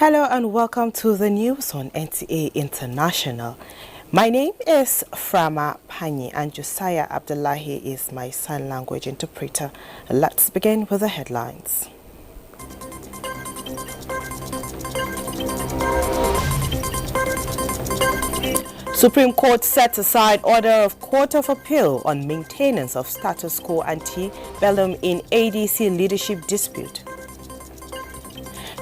Hello and welcome to the news on NTA International. My name is Frama Pani and Josiah Abdullahi is my sign language interpreter. Let's begin with the headlines. Supreme Court sets aside order of Court of Appeal on maintenance of status quo ante-bellum in ADC leadership dispute.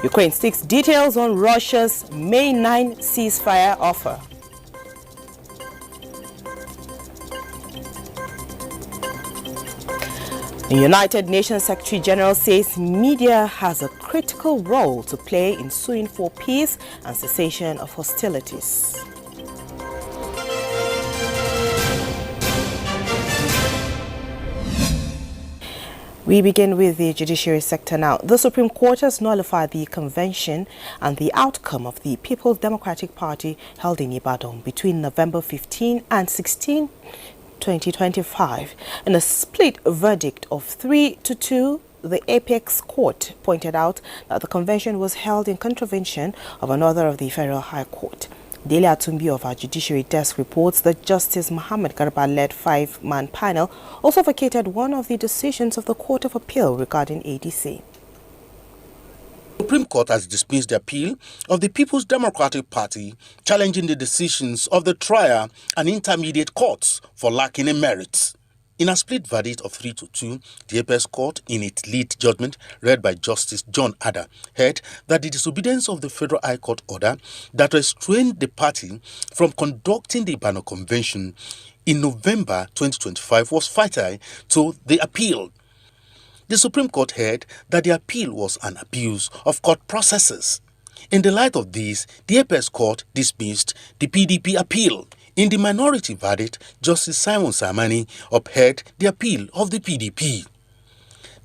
Ukraine seeks details on Russia's May 9 ceasefire offer. The United Nations Secretary General says media has a critical role to play in suing for peace and cessation of hostilities. We begin with the judiciary sector now. The Supreme Court has nullified the convention and the outcome of the People's Democratic Party held in Ibadan between November 15 and 16, 2025. In a split verdict of 3-2, the Apex Court pointed out that the convention was held in contravention of an order of the Federal High Court. Dele Atumbi of our Judiciary Desk reports that Justice Muhammad Garba-led five-man panel also vacated one of the decisions of the Court of Appeal regarding ADC. The Supreme Court has dismissed the appeal of the People's Democratic Party challenging the decisions of the trial and intermediate courts for lacking in merit. In a split verdict of 3-2, the Apex Court, in its lead judgment read by Justice John Adder, held that the disobedience of the Federal High Court order that restrained the party from conducting the Ibadan Convention in November 2025 was fatal to the appeal. The Supreme Court held that the appeal was an abuse of court processes. In the light of this, the Apex Court dismissed the PDP appeal. In the minority verdict, Justice Simon Samani upheld the appeal of the PDP.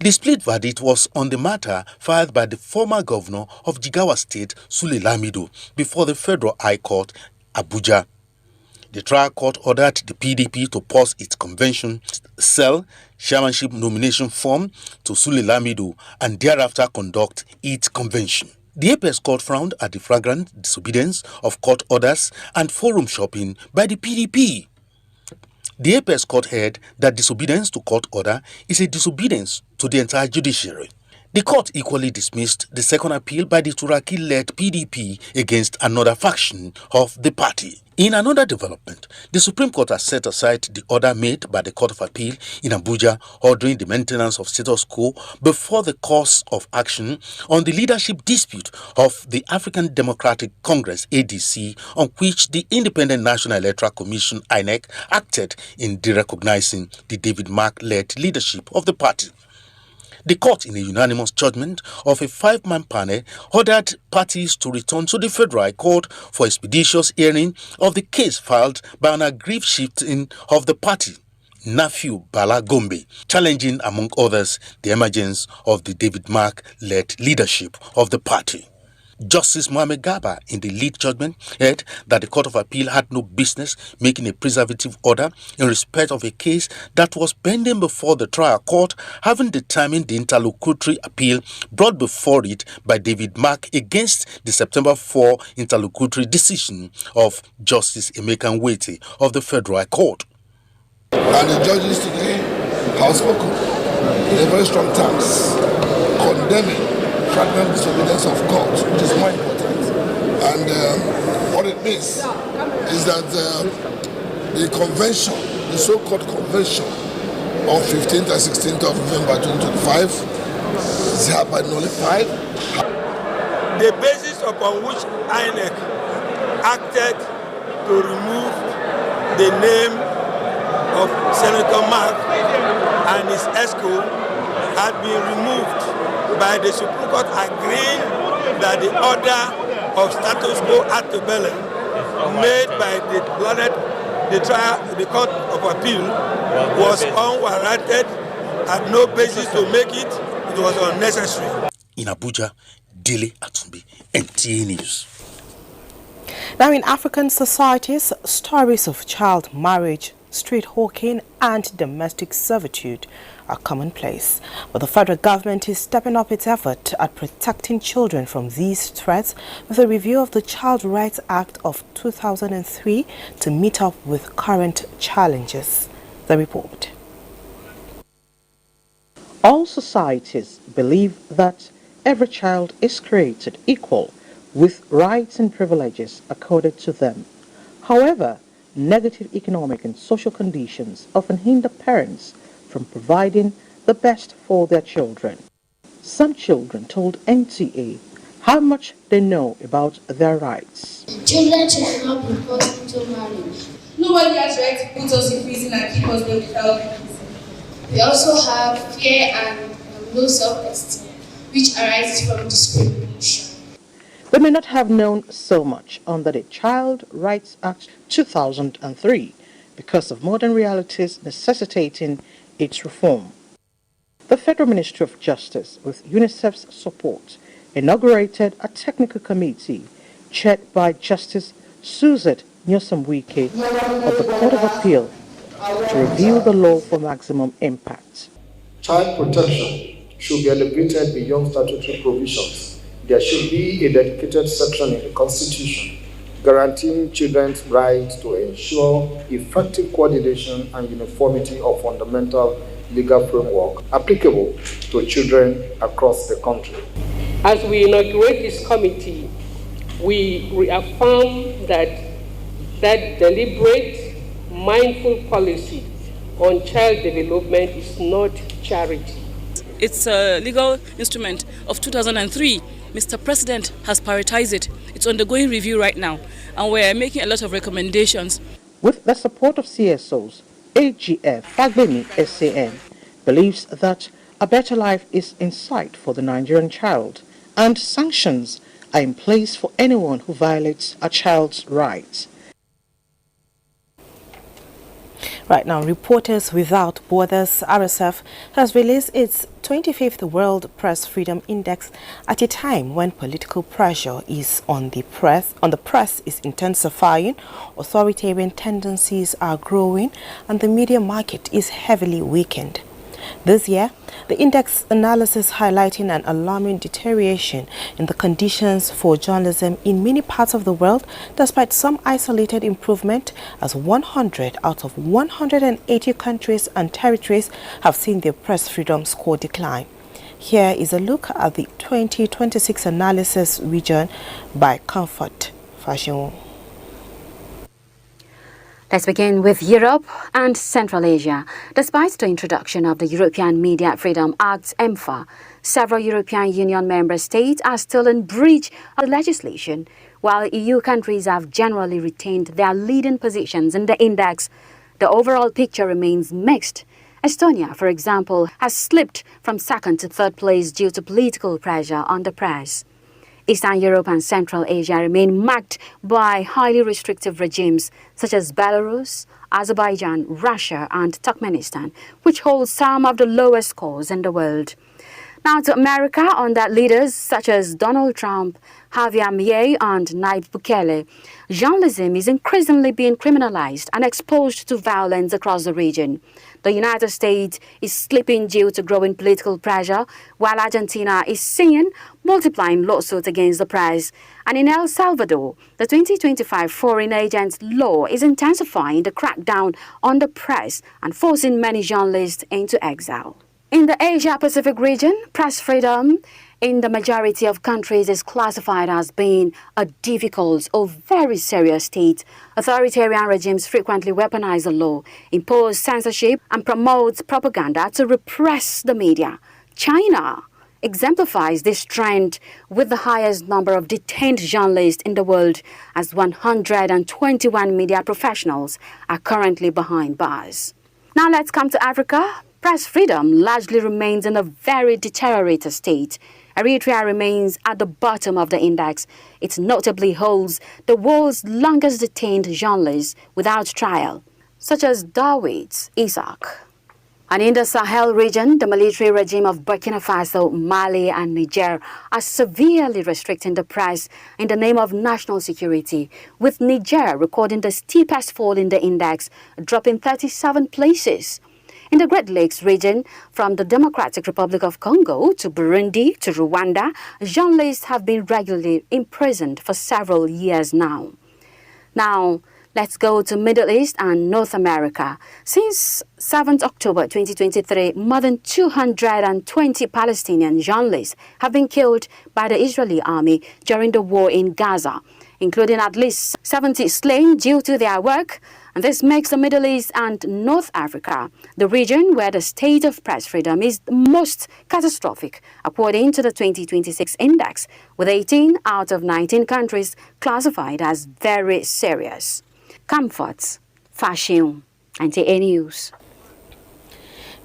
The split verdict was on the matter filed by the former governor of Jigawa State, Sule Lamido, before the Federal High Court, Abuja. The trial court ordered the PDP to pause its convention, sell chairmanship nomination form to Sule Lamido, and thereafter conduct its convention. The Apex Court frowned at the flagrant disobedience of court orders and forum shopping by the PDP. The Apex Court held that disobedience to court order is a disobedience to the entire judiciary. The court equally dismissed the second appeal by the Turaki-led PDP against another faction of the party. In another development, the Supreme Court has set aside the order made by the Court of Appeal in Abuja ordering the maintenance of status quo before the course of action on the leadership dispute of the African Democratic Congress ADC, on which the Independent National Electoral Commission INEC acted in derecognizing the David Mark-led leadership of the party. The court, in a unanimous judgment of a five-man panel, ordered parties to return to the Federal High Court for expeditious hearing of the case filed by an aggrieved chieftain of the party, Nafiu Bala Gombe, challenging, among others, the emergence of the David Mark-led leadership of the party. Justice Mohammed Garba, in the lead judgment, held that the Court of Appeal had no business making a preservative order in respect of a case that was pending before the trial court, having determined the interlocutory appeal brought before it by David Mark against the September 4 interlocutory decision of Justice Emeka Nwete of the Federal High Court. And the judges today have spoken in very strong terms, condemning flagrant disobedience of court, which is more important. And what it means is that the convention, the so-called convention of 15th and 16th of November 2025 is hereby nullified. The basis upon which INEC acted to remove the name of Senator Mark and his ESCO had been removed by the Supreme Court agreeing that the order of status quo ante-bellum made by the Court of Appeal was unwarranted, had no basis to make it, it was unnecessary. In Abuja, Dele Atumbi, NTA News. Now, in African societies, stories of child marriage, street hawking and domestic servitude are commonplace. But the federal government is stepping up its effort at protecting children from these threats with a review of the Child Rights Act of 2003 to meet up with current challenges. The report. All societies believe that every child is created equal with rights and privileges accorded to them. However, negative economic and social conditions often hinder parents from providing the best for their children. Some children told NTA how much they know about their rights. Children should not be forced into marriage. Nobody has right to put us in prison and keep us there without reason. We also have fear and low self-esteem, which arises from discrimination. They may not have known so much under the Child Rights Act 2003 because of modern realities necessitating its reform. The Federal Ministry of Justice, with UNICEF's support, inaugurated a technical committee chaired by Justice Suzette Nyosamwike of the Court of Appeal to review the law for maximum impact. Child protection should be elevated beyond statutory provisions. There should be a dedicated section in the Constitution guaranteeing children's right to ensure effective coordination and uniformity of fundamental legal framework applicable to children across the country. As we inaugurate this committee, we reaffirm that deliberate, mindful policy on child development is not charity. It's a legal instrument of 2003. Mr. President has prioritized it. It's undergoing review right now, and we're making a lot of recommendations. With the support of CSOs, AGF Fagbemi SAN believes that a better life is in sight for the Nigerian child, and sanctions are in place for anyone who violates a child's rights. Right now, Reporters Without Borders, RSF, has released its 25th World Press Freedom Index at a time when political pressure is on the press is intensifying, authoritarian tendencies are growing, and the media market is heavily weakened. This year, the index analysis highlighting an alarming deterioration in the conditions for journalism in many parts of the world, despite some isolated improvement, as 100 out of 180 countries and territories have seen their press freedom score decline. Here is a look at the 2026 analysis region by Comfort Fashion. Let's begin with Europe and Central Asia. Despite the introduction of the European Media Freedom Act, EMFA, several European Union member states are still in breach of the legislation, while EU countries have generally retained their leading positions in the index. The overall picture remains mixed. Estonia, for example, has slipped from second to third place due to political pressure on the press. Eastern Europe and Central Asia remain marked by highly restrictive regimes such as Belarus, Azerbaijan, Russia and Turkmenistan, which hold some of the lowest scores in the world. Now to America, under leaders such as Donald Trump, Javier Milei and Nayib Bukele, journalism is increasingly being criminalized and exposed to violence across the region. The United States is slipping due to growing political pressure, while Argentina is seeing multiplying lawsuits against the press. And in El Salvador, the 2025 Foreign Agents Law is intensifying the crackdown on the press and forcing many journalists into exile. In the Asia-Pacific region, press freedom in the majority of countries is classified as being a difficult or very serious state. Authoritarian regimes frequently weaponize the law, impose censorship, and promote propaganda to repress the media. China exemplifies this trend with the highest number of detained journalists in the world, as 121 media professionals are currently behind bars. Now let's come to Africa. Press freedom largely remains in a very deteriorated state. Eritrea remains at the bottom of the index. It notably holds the world's longest detained journalists without trial, such as Dawit Isaak. And in the Sahel region, the military regime of Burkina Faso, Mali and Niger are severely restricting the press in the name of national security, with Niger recording the steepest fall in the index, dropping 37 places. In the Great Lakes region, from the Democratic Republic of Congo to Burundi to Rwanda, journalists have been regularly imprisoned for several years now. Now, let's go to Middle East and North America. Since 7th October 2023, more than 220 Palestinian journalists have been killed by the Israeli army during the war in Gaza, including at least 70 slain due to their work. And this makes the Middle East and North Africa the region where the state of press freedom is the most catastrophic, according to the 2026 index, with 18 out of 19 countries classified as very serious. Comforts, fashion, and TN News.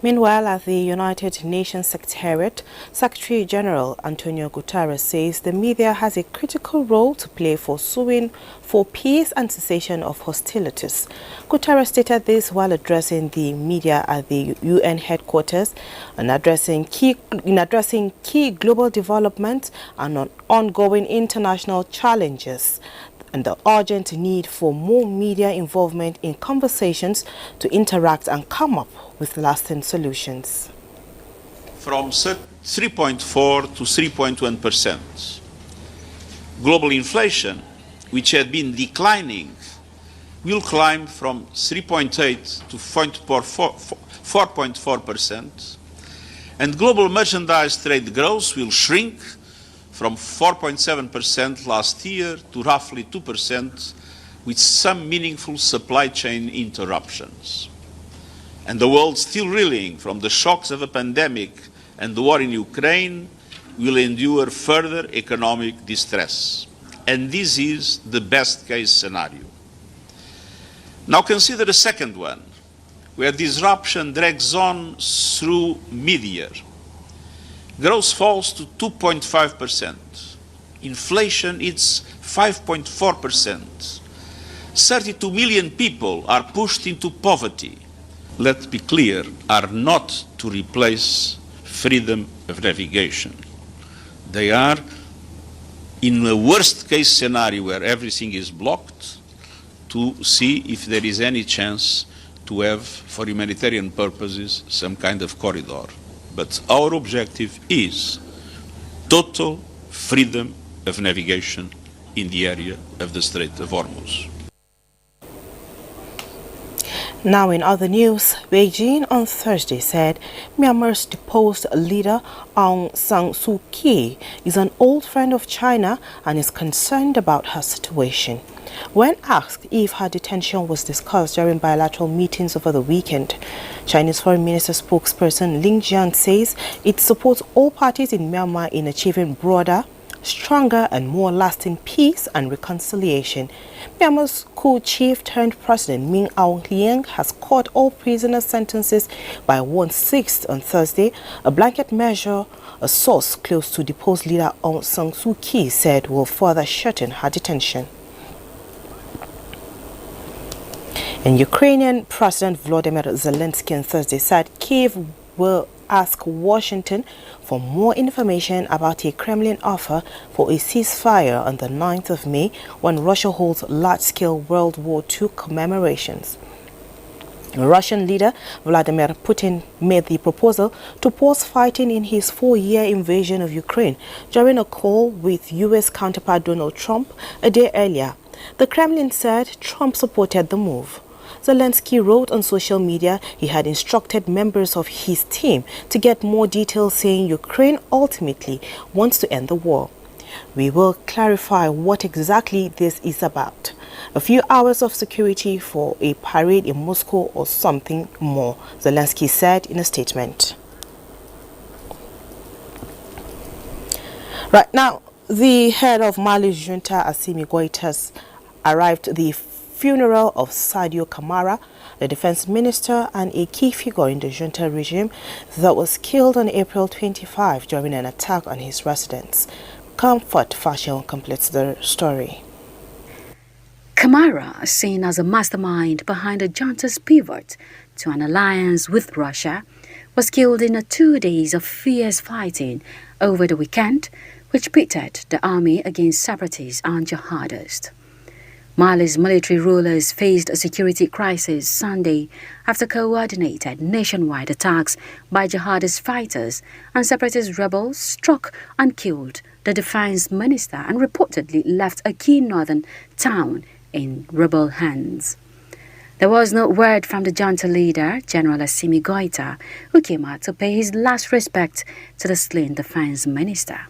Meanwhile, at the United Nations Secretariat, Secretary General Antonio Guterres says the media has a critical role to play for suing for peace and cessation of hostilities. Guterres stated this while addressing the media at the UN headquarters and addressing key global developments and on ongoing international challenges, and the urgent need for more media involvement in conversations to interact and come up with lasting solutions. From 3.4 to 3.1%. Global inflation, which had been declining, will climb from 3.8 to 4.4%, and global merchandise trade growth will shrink from 4.7% last year to roughly 2%, with some meaningful supply chain interruptions. And the world still reeling from the shocks of a pandemic and the war in Ukraine will endure further economic distress. And this is the best case scenario. Now consider the second one, where disruption drags on through mid-year. Growth falls to 2.5%. Inflation is 5.4%. 32 million people are pushed into poverty. Let's be clear, are not to replace freedom of navigation. They are, in a worst case scenario where everything is blocked, to see if there is any chance to have, for humanitarian purposes, some kind of corridor. But our objective is total freedom of navigation in the area of the Strait of Hormuz. Now in other news, Beijing on Thursday said Myanmar's deposed leader Aung San Suu Kyi is an old friend of China and is concerned about her situation. When asked if her detention was discussed during bilateral meetings over the weekend, Chinese Foreign Minister spokesperson Lin Jian says it supports all parties in Myanmar in achieving broader, stronger and more lasting peace and reconciliation. Myanmar's coup chief turned president Min Aung Hlaing has cut all prisoner sentences by 1/6 on Thursday, a blanket measure a source close to deposed leader Aung San Suu Kyi said will further shorten her detention. And Ukrainian President Volodymyr Zelensky on Thursday said Kyiv will ask Washington for more information about a Kremlin offer for a ceasefire on the 9th of May when Russia holds large-scale World War II commemorations. Russian leader Vladimir Putin made the proposal to pause fighting in his 4-year invasion of Ukraine during a call with U.S. counterpart Donald Trump a day earlier. The Kremlin said Trump supported the move. Zelensky wrote on social media he had instructed members of his team to get more details, saying Ukraine ultimately wants to end the war. We will clarify what exactly this is about. A few hours of security for a parade in Moscow or something more, Zelensky said in a statement. Right now, the head of Mali's junta, Assimi Goïta, arrived at the funeral of Sadio Kamara, the defense minister and a key figure in the junta regime that was killed on April 25 during an attack on his residence. Comfort Fashion completes the story. Kamara, seen as a mastermind behind the junta's pivot to an alliance with Russia, was killed in 2 days of fierce fighting over the weekend, which pitted the army against separatists and jihadists. Mali's military rulers faced a security crisis Sunday after coordinated nationwide attacks by jihadist fighters and separatist rebels struck and killed the defense minister and reportedly left a key northern town in rebel hands. There was no word from the junta leader, General Assimi Goïta, who came out to pay his last respect to the slain defense minister.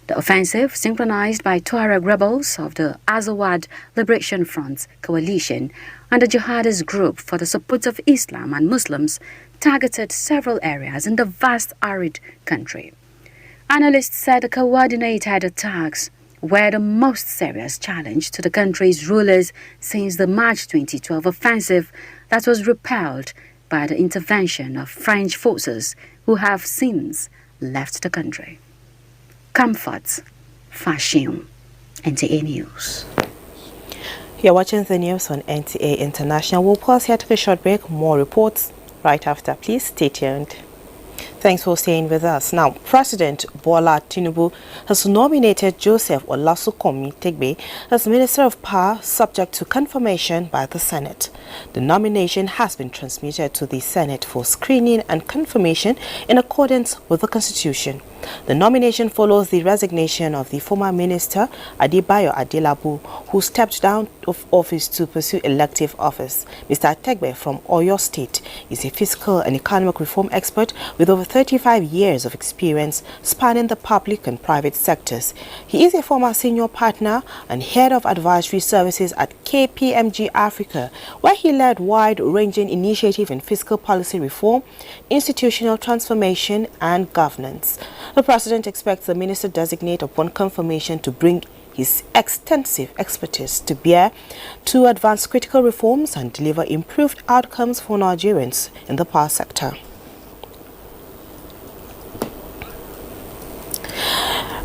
The offensive, synchronized by Tuareg rebels of the Azawad Liberation Front coalition and the jihadist group for the support of Islam and Muslims, targeted several areas in the vast arid country. Analysts said the coordinated attacks were the most serious challenge to the country's rulers since the March 2012 offensive that was repelled by the intervention of French forces who have since left the country. Comfort, Fashion, NTA News. You're watching the news on NTA International. We'll pause here to take a short break. More reports right after. Please stay tuned. Thanks for staying with us. Now, President Bola Tinubu has nominated Joseph Olasukomi Tegbe as Minister of Power, subject to confirmation by the Senate. The nomination has been transmitted to the Senate for screening and confirmation in accordance with the Constitution. The nomination follows the resignation of the former minister Adebayo Adelabu, who stepped down of office to pursue elective office. Mr. Tegbe from Oyo State is a fiscal and economic reform expert with over 35 years of experience spanning the public and private sectors. He is a former senior partner and head of advisory services at KPMG Africa, where he led wide-ranging initiatives in fiscal policy reform, institutional transformation, and governance. The president expects the minister-designate upon confirmation to bring his extensive expertise to bear to advance critical reforms and deliver improved outcomes for Nigerians in the power sector.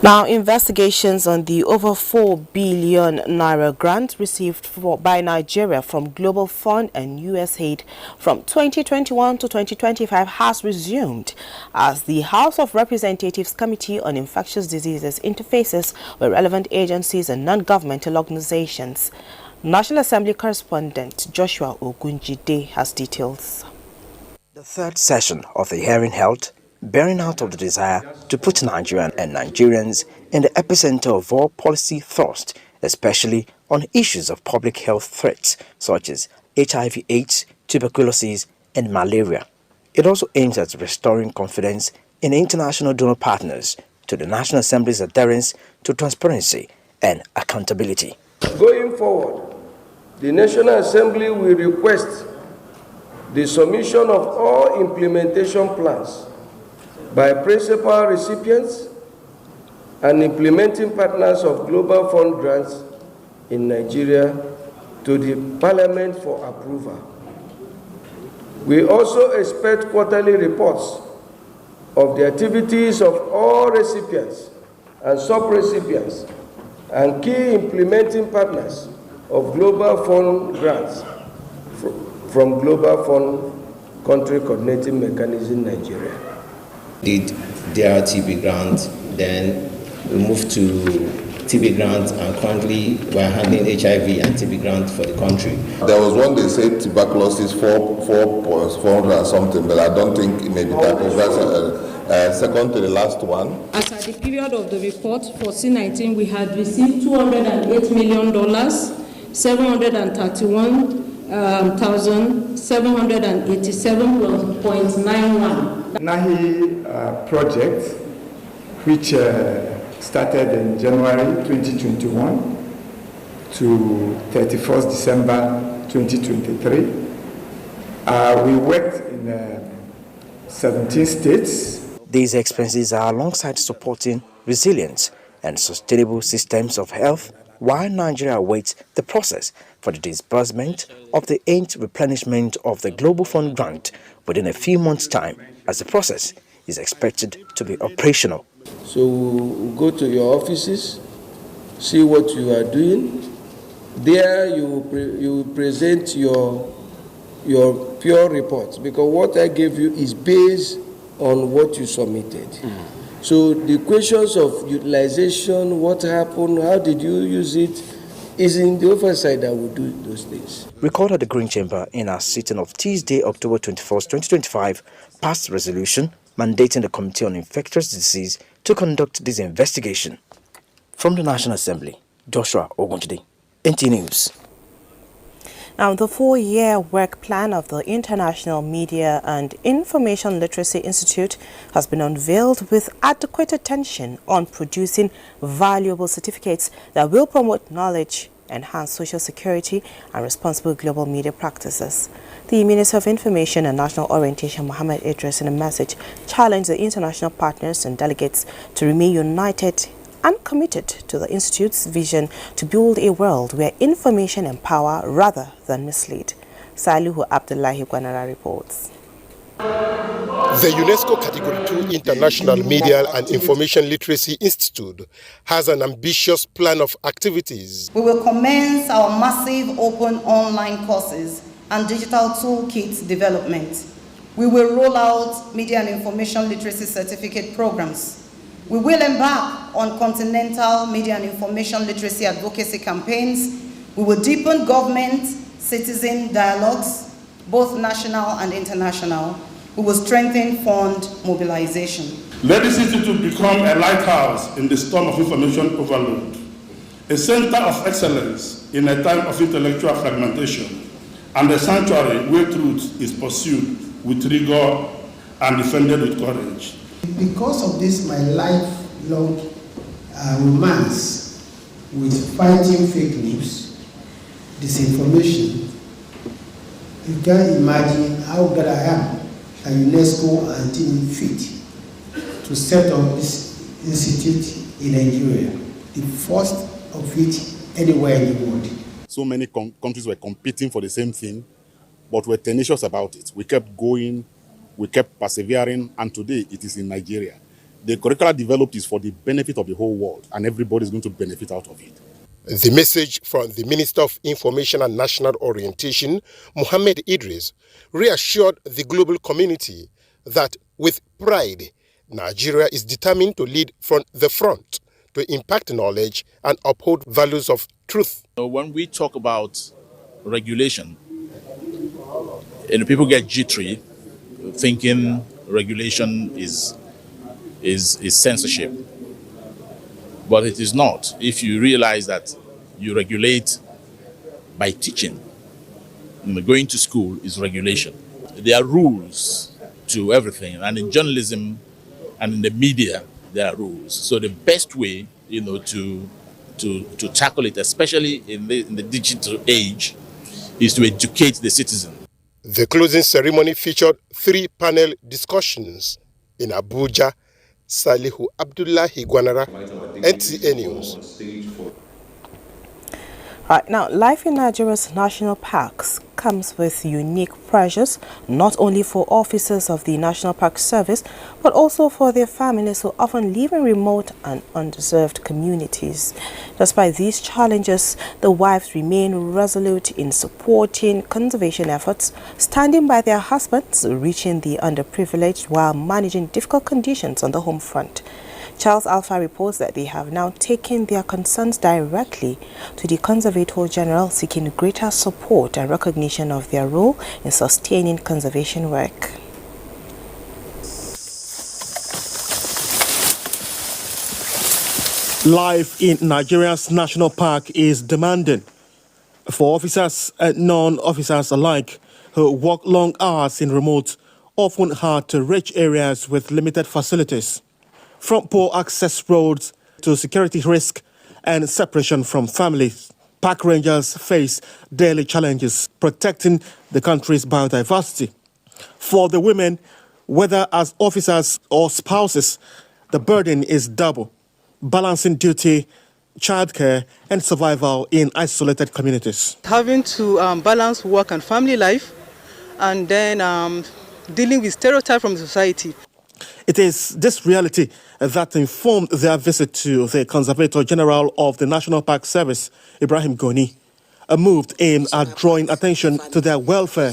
Now, investigations on the over 4 billion naira grant received by Nigeria from Global Fund and USAID from 2021 to 2025 has resumed as the House of Representatives Committee on Infectious Diseases interfaces with relevant agencies and non-governmental organizations. National Assembly correspondent Joshua Ogunjide has details. The third session of the hearing held bearing out of the desire to put Nigeria and Nigerians in the epicenter of all policy thrust, especially on issues of public health threats such as HIV/AIDS, tuberculosis, and malaria. It also aims at restoring confidence in international donor partners to the National Assembly's adherence to transparency and accountability. Going forward, the National Assembly will request the submission of all implementation plans by principal recipients and implementing partners of Global Fund grants in Nigeria to the Parliament for approval. We also expect quarterly reports of the activities of all recipients and sub-recipients and key implementing partners of Global Fund grants from Global Fund Country Coordinating Mechanism Nigeria. Did their TB grant, then we moved to TB grant, and currently we're handling HIV and TB grant for the country. There was one they said tuberculosis 400 and something, but I don't think it may be that. Second to the last one. As at the period of the report for C19, we had received $208 million, 731,787.91. NAHI project, which started in January 2021 to 31st December 2023. We worked in 17 states. These expenses are alongside supporting resilient and sustainable systems of health, while Nigeria awaits the process for the disbursement of the 8th replenishment of the Global Fund grant within a few months' time, as the process is expected to be operational. So we'll go to your offices, see what you are doing. There you present your pure report, because what I gave you is based on what you submitted. So the questions of utilization, what happened, how did you use it, is in the oversight that will do those things. Recorded at the Green Chamber in our sitting of Tuesday, October 21st, 2025, passed resolution mandating the Committee on Infectious Disease to conduct this investigation. From the National Assembly, Joshua Ogunjide, NT News. Now, the 4-year work plan of the International Media and Information Literacy Institute has been unveiled with adequate attention on producing valuable certificates that will promote knowledge, enhance social security, and responsible global media practices. The Minister of Information and National Orientation, Muhammad Idris, in a message, challenged the international partners and delegates to remain united and committed to the Institute's vision to build a world where information empower rather than mislead. Salihu Abdullahi Gwanara reports. The UNESCO Category 2 International Media and Information Literacy Institute has an ambitious plan of activities. We will commence our massive open online courses and digital toolkit development. We will roll out media and information literacy certificate programs. We will embark on continental media and information literacy advocacy campaigns. We will deepen government-citizen dialogues, both national and international. We will strengthen fund mobilization. Let this institute become a lighthouse in the storm of information overload, a center of excellence in a time of intellectual fragmentation, and a sanctuary where truth is pursued with rigor and defended with courage. Because of this, my lifelong romance with fighting fake news, disinformation, you can imagine how glad I am that UNESCO has deemed fit to set up this institute in Nigeria, the first of it anywhere in the world. So many countries were competing for the same thing, but were tenacious about it. We kept going, we kept persevering, and today it is in Nigeria. The curricula developed is for the benefit of the whole world, and everybody is going to benefit out of it. The message from the Minister of Information and National Orientation, Muhammad Idris, reassured the global community that with pride, Nigeria is determined to lead from the front to impact knowledge and uphold values of truth. When we talk about regulation, people get jittery, thinking regulation is censorship. But it is not. If you realize that you regulate by teaching, going to school is regulation. There are rules to everything, and in journalism and in the media, there are rules. So the best way, to tackle it, especially in the digital age, is to educate the citizen. The closing ceremony featured 3 panel discussions in Abuja. Salihu Abdullahi Gwanara, NTA News. Right, now, life in Nigeria's national parks comes with unique pressures, not only for officers of the National Park Service, but also for their families who often live in remote and undeserved communities. Despite these challenges, the wives remain resolute in supporting conservation efforts, standing by their husbands, reaching the underprivileged while managing difficult conditions on the home front. Charles Alpha reports that they have now taken their concerns directly to the Conservator General, seeking greater support and recognition of their role in sustaining conservation work. Life in Nigeria's national park is demanding for officers and non-officers alike who work long hours in remote, often hard-to-reach areas with limited facilities. From poor access roads to security risk and separation from families, park rangers face daily challenges protecting the country's biodiversity. For the women, whether as officers or spouses, the burden is double, balancing duty, childcare, and survival in isolated communities. Having to balance work and family life, and then dealing with stereotypes from society. It is this reality that informed their visit to the Conservator General of the National Park Service, Ibrahim Goni, a move aimed at drawing attention to their welfare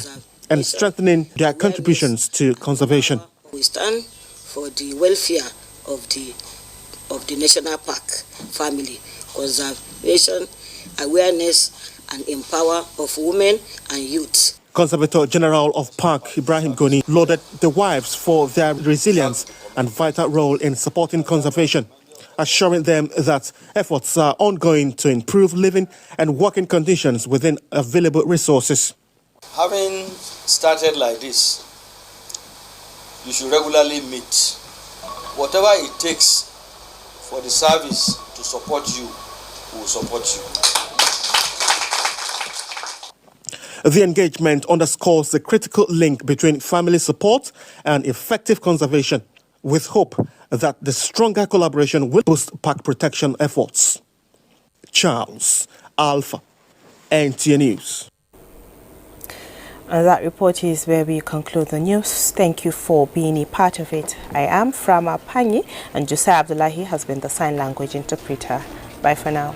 and strengthening their contributions to conservation. We stand for the welfare of the national park family, conservation, awareness and empower of women and youth. Conservator General of Park Ibrahim Goni lauded the wives for their resilience and vital role in supporting conservation, assuring them that efforts are ongoing to improve living and working conditions within available resources. Having started like this, you should regularly meet. Whatever it takes for the service to support you, we will support you. The engagement underscores the critical link between family support and effective conservation, with hope that the stronger collaboration will boost park protection efforts. Charles Alpha, NTA News. And that report is where we conclude the news. Thank you for being a part of it. I am Frama Panyi, and Josiah Abdullahi has been the sign language interpreter. Bye for now.